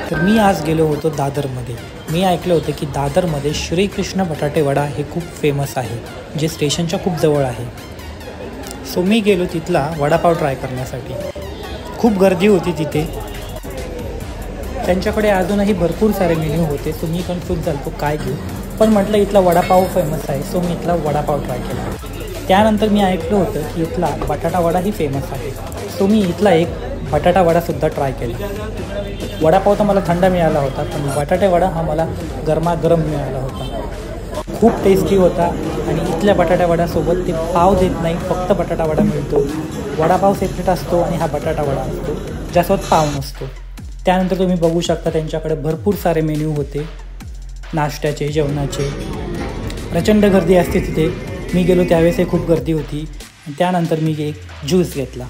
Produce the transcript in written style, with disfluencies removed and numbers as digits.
तर मी आज गेलो होतो दादरमध्ये। मी ऐकलं होतं की दादरमध्ये श्रीकृष्ण बटाटे वडा हे खूप फेमस आहे, जे स्टेशनच्या खूप जवळ आहे। सो मी गेलो तिथला वडापाव ट्राय करण्यासाठी। खूप गर्दी होती तिथे। त्यांच्याकडे अजूनही भरपूर सारे मेन्यू होते। सो मी कन्फ्यूज झालो काय घेऊ, पण म्हटलं इथला वडापाव फेमस आहे, सो मी इथला वडापाव ट्राय केला। त्यानंतर मी ऐकलं होतं की इथला बटाटा वडाही फेमस आहे, सो मी इथला एक बटाटा वडासुद्धा ट्राय केला। वडापाव तर मला थंड मिळाला होता, पण बटाटे वडा हा मला गरमागरम मिळाला होता। खूप टेस्टी होता आणि इथल्या बटाटा वड्यासोबत ते पाव देत नाही, फक्त बटाटा वडा मिळतो। वडापाव सेपरेट असतो आणि हा बटाटा वडा असतो, ज्यासोबत पाव नसतो। त्यानंतर तुम्ही बघू शकता त्यांच्याकडे भरपूर सारे मेन्यू होते, नाश्त्याचे, जेवणाचे। प्रचंड गर्दी असते तिथे। मी गेलो त्यावेळेस खूप गर्दी होती। त्यानंतर मी एक ज्यूस घेतला।